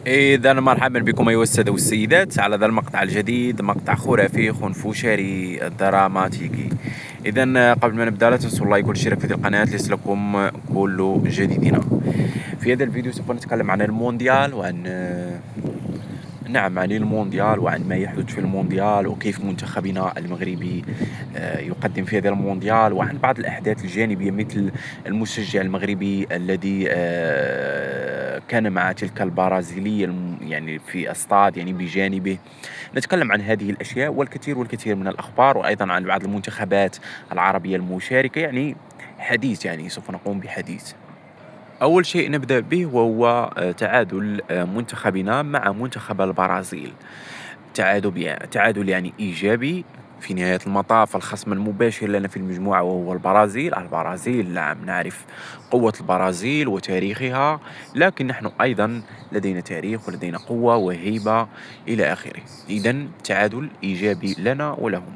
إذا مرحبا بكم أيها السادة والسيدات على ذا المقطع الجديد، مقطع خرافي خنفشاري دراماتيكي. إذا قبل ما نبدأ لا تنسوا اللايك والاشتراك في هذه القناة ليصلكم كل جديدنا. في هذا الفيديو سوف نتكلم عن المونديال وعن نعم عن المونديال وعن ما يحدث في المونديال وكيف منتخبنا المغربي يقدم في هذا المونديال، وعن بعض الأحداث الجانبية مثل المشجع المغربي الذي كان مع تلك البرازيلية يعني في استاد يعني بجانبه. نتكلم عن هذه الأشياء والكثير والكثير من الأخبار، وأيضا عن بعض المنتخبات العربية المشاركة. يعني حديث، يعني سوف نقوم بحديث. أول شيء نبدأ به وهو تعادل منتخبنا مع منتخب البرازيل. تعادل يعني إيجابي. في نهاية المطاف الخصم المباشر لنا في المجموعة وهو البرازيل نعم نعرف قوة البرازيل وتاريخها، لكن نحن أيضا لدينا تاريخ ولدينا قوة وهيبة إلى آخره. إذن تعادل إيجابي لنا ولهم.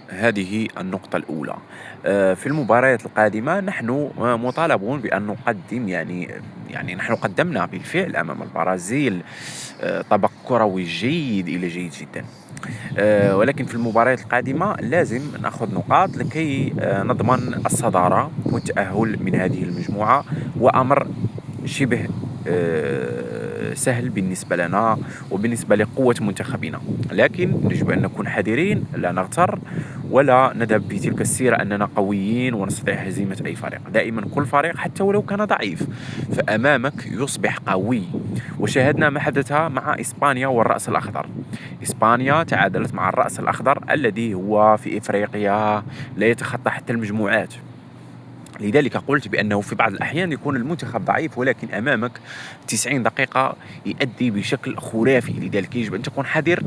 هذه النقطة الأولى. في المباريات القادمة نحن مطالبون بأن نقدم يعني نحن قدمنا بالفعل أمام البرازيل طبق كروي جيد إلى جيد جدا. ولكن في المباريات القادمة لازم نأخذ نقاط لكي نضمن الصدارة والتأهل من هذه المجموعة، وأمر شبه سهل بالنسبة لنا وبالنسبة لقوة منتخبنا. لكن يجب أن نكون حذرين، لا نغتر ولا نذهب بتلك السيرة أننا قويين ونستطيع هزيمة أي فريق. دائما كل فريق حتى ولو كان ضعيف فأمامك يصبح قوي. وشاهدنا ما حدث مع إسبانيا والرأس الأخضر. إسبانيا تعادلت مع الرأس الأخضر الذي هو في إفريقيا لا يتخطى حتى المجموعات. لذلك قلت بأنه في بعض الأحيان يكون المنتخب ضعيف ولكن أمامك 90 دقيقة يؤدي بشكل خرافي. لذلك يجب أن تكون حذر،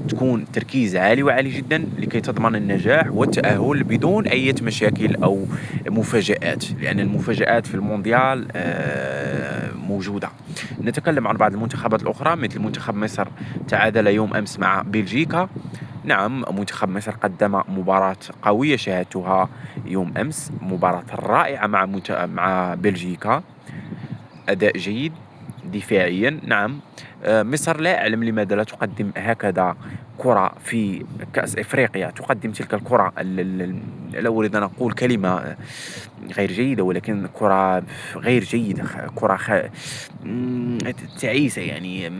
تكون تركيز عالي وعالي جدا لكي تضمن النجاح والتأهل بدون أي مشاكل أو مفاجآت، لأن المفاجآت في المونديال موجودة. نتكلم عن بعض المنتخبات الأخرى مثل منتخب مصر، تعادل يوم أمس مع بلجيكا. نعم منتخب مصر قدم مباراة قوية شاهدتها يوم أمس، مباراة رائعة مع بلجيكا، أداء جيد دفاعيا. نعم مصر لا أعلم لماذا لا تقدم هكذا كرة في كأس إفريقيا، تقدم تلك الكرة لا أريد أن أقول كلمة غير جيدة، ولكن كرة غير جيدة، كرة تعيسة يعني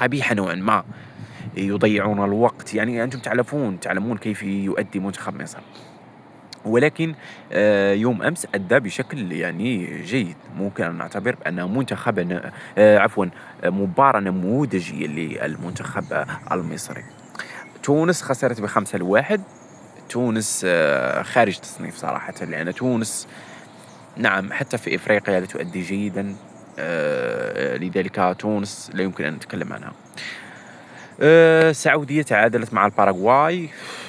قبيحة نوعا ما، يضيعون الوقت. يعني أنتم تعلمون كيف يؤدي منتخب مصر. ولكن يوم أمس أدى بشكل يعني جيد. ممكن أن نعتبر بأنه منتخب عفوا مباراة نموذجية للمنتخب المصري. تونس خسرت ب5-1. تونس خارج تصنيف صراحة، لأن تونس نعم حتى في إفريقيا لا تؤدي جيدا. لذلك تونس لا يمكن أن نتكلم عنها. السعودية تعادلت مع الباراغواي،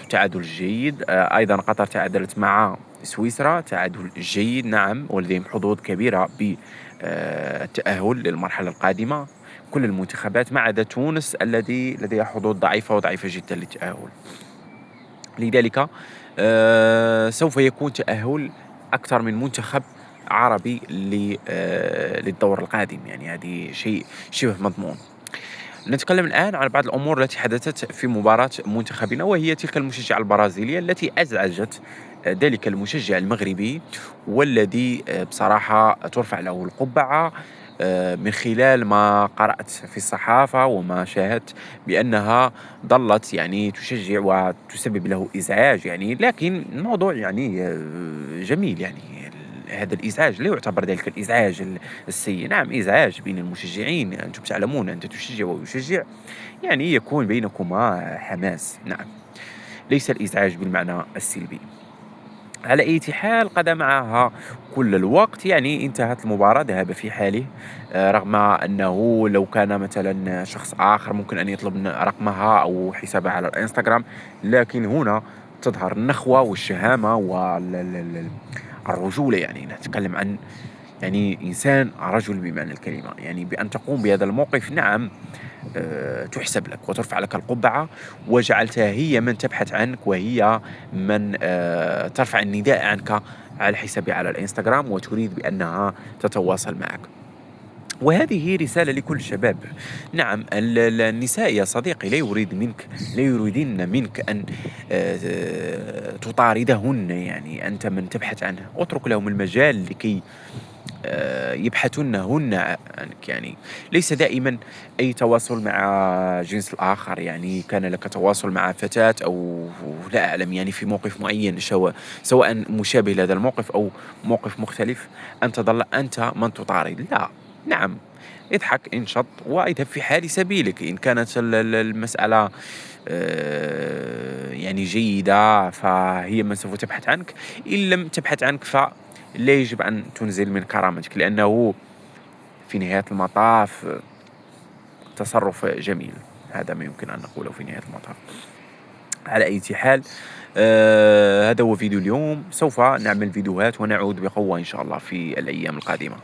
تعادل جيد. أيضا قطر تعادلت مع سويسرا، تعادل جيد. نعم ولديهم حظوظ كبيرة بالتأهل للمرحلة القادمة كل المنتخبات، ما عدا تونس الذي لديها حظوظ ضعيفة وضعيفة جدا للتأهل. لذلك سوف يكون تأهل أكثر من منتخب عربي للدور القادم، يعني هذه شيء شبه مضمون. نتكلم الآن عن بعض الأمور التي حدثت في مباراة منتخبنا، وهي تلك المشجعة البرازيلية التي أزعجت ذلك المشجع المغربي، والذي بصراحة ترفع له القبعة. من خلال ما قرأت في الصحافة وما شاهدت بأنها ظلت يعني تشجع وتسبب له إزعاج، يعني لكن الموضوع يعني جميل. يعني هذا الإزعاج لا يعتبر ذلك الإزعاج السيء. نعم إزعاج بين المشجعين، أنتم تعلمون أنت تشجع ويشجع، يعني يكون بينكما حماس. نعم ليس الإزعاج بالمعنى السلبي. على أي حال قضى معها كل الوقت، يعني انتهت المباراة ذهب في حاله. رغم أنه لو كان مثلا شخص آخر ممكن أن يطلب رقمها أو حسابها على الإنستغرام، لكن هنا تظهر النخوة والشهامة والرجولة. يعني نتكلم عن يعني إنسان رجل بمعنى الكلمة، يعني بأن تقوم بهذا الموقف. نعم تحسب لك وترفع لك القبعة، وجعلتها هي من تبحث عنك وهي من ترفع النداء عنك على حسابها على الإنستغرام وتريد بأنها تتواصل معك. وهذه هي رسالة لكل الشباب. نعم، النساء يا صديقي لا يريدن منك أن تطاردهن، يعني أنت من تبحث عنه، اترك لهم المجال لكي يبحثن هن عنك. يعني ليس دائما أي تواصل مع جنس الآخر، يعني كان لك تواصل مع فتاة أو لا أعلم، يعني في موقف معين، سواء مشابه لهذا الموقف أو موقف مختلف، أن تظل أنت من تطارد. لا، نعم، اضحك، انشط، واذهب في حال سبيلك. إن كانت المسألة يعني جيدة، فهي من سوف تبحث عنك. إن لم تبحث عنك، فلا يجب أن تنزل من كرامتك، لأنه في نهاية المطاف تصرف جميل. هذا ما يمكن أن نقوله في نهاية المطاف. على أي حال، هذا هو فيديو اليوم. سوف نعمل فيديوهات ونعود بقوة إن شاء الله في الأيام القادمة.